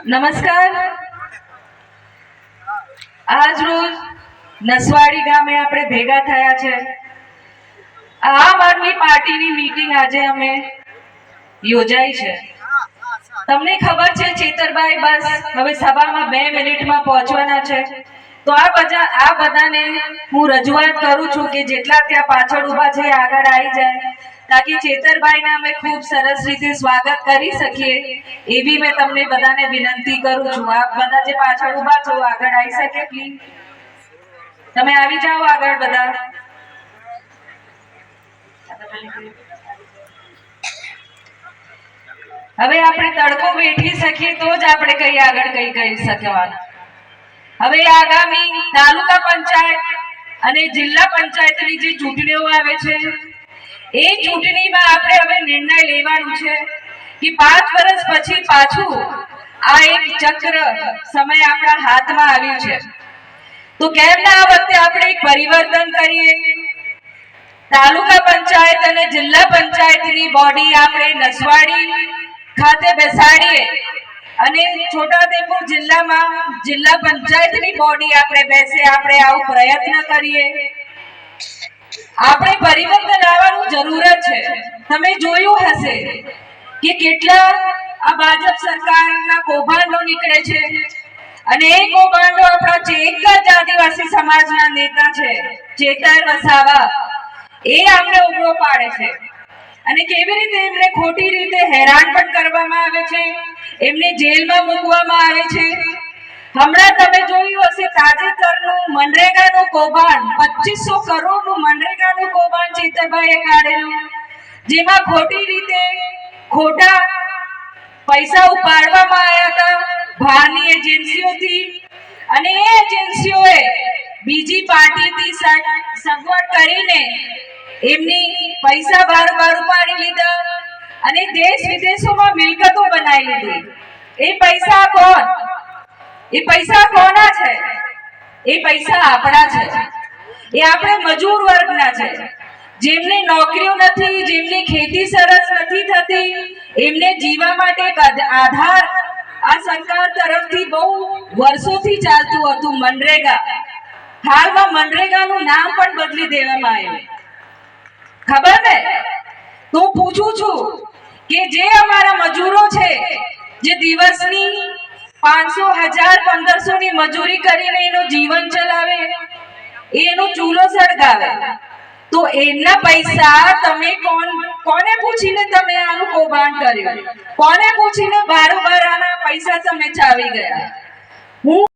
નમસ્કાર। આજ રોજ નસવાડી ગામે આપણે ભેગા થયા છે। આમ આદમી પાર્ટીની મીટિંગ આજે અમે યોજાઈ છે। તમને ખબર છે ચેતરભાઈ બસ હવે સભામાં 2 મિનિટમાં પહોંચવાના છે, તો આ બધાને હું રજૂઆત કરું છું કે જેટલા ત્યાં પાછળ ઊભા છે આગળ આવી જાય, તાકી ચેતરભાઈને અમે ખૂબ સરસ રીતે સ્વાગત કરી શકીએ એવી મેં તમને બધાને વિનંતી કરું છું। આપ બધા જે પાછળ ઊભા છો આગળ આવી શકે પ્લીઝ, તમે આવી જાઓ આગળ બધા। હવે આપણે તડકો વેઠી શકીએ તો જ આપણે કઈ આગળ કઈ કરી શકવાનું। હવે આગામી તાલુકા પંચાયત અને જિલ્લા પંચાયતની જે ચૂંટણીઓ આવે છે એ ચૂંટણીમાં આપણે હવે નિર્ણય લેવાનું છે કે 5 વર્ષ પછી પાછું આ એક ચક્ર સમય આપણા હાથમાં આવ્યું છે, તો કેમ ના આ વખતે આપણે એક પરિવર્તન કરીએ। તાલુકા પંચાયત અને જિલ્લા પંચાયતની બોડી આપણે નસવાડી ખાતે બેસાડીએ અને છોટાઉદેપુર જિલ્લામાં જિલ્લા પંચાયતની બોડી આપણે બેસે, આપણે આવો પ્રયત્ન કરીએ। આપણે પરિવર્તન લાવવાનું જરૂરત છે। તમે જોયું હશે કે કેટલા આ ભાજપ સરકારના કૌભાંડો નીકળે છે અને એ કૌભાંડો આપણા એક જ આદિવાસી સમાજના નેતા છે ચેતર વસાવા, એ આમને ઉગ્રો પાડે છે અને કેવી રીતે એમને ખોટી રીતે હેરાન પણ કરવામાં આવે છે, એમને જેલમાં મૂકવામાં આવે છે। હમણાં તમે જોયું હશે તાજેતરનું મનરેગાનું કૌભાંડ, 2500 કરોડનું મનરેગાનું કૌભાંડ ચેતરભાઈએ કાઢેલું, જેમાં ખોટી રીતે ખોટા પૈસા ઉપાડવામાં આવ્યા હતા બહારની એજન્સીઓથી, અને એ એજન્સીઓએ બીજી પાર્ટીથી સગવડ કરીને એમની પૈસા બારોબાર ઉપાડી લીધા અને દેશ વિદેશોમાં મિલકતો બનાવી લીધી। એ પૈસા કોના છે? એ પૈસા આપણા છે, એ આપણે મજૂર વર્ગના છે, જેમને નોકરીઓ નથી, જેમની ખેતી સરસ નથી થતી, એમને જીવવા માટે એક આધાર આ સરકાર તરફથી બહુ વર્ષોથી ચાલતું હતું મનરેગા। હાલમાં મનરેગાનું નામ પણ બદલી દેવામાં આવ્યું, ખબર ને? તો પૂછું છું કે જે અમારા મજૂરો છે જે દિવસની 500, 1000, 1500 ની મજૂરી કરીને એનું જીવન ચલાવે, એનો ચૂલો સળગાવે, તો એમના પૈસા તમે કોને પૂછીને તમે આનું કૌભાંડ કર્યું? કોને પૂછીને બારોબાર આના પૈસા તમે ચાવી ગયા? હું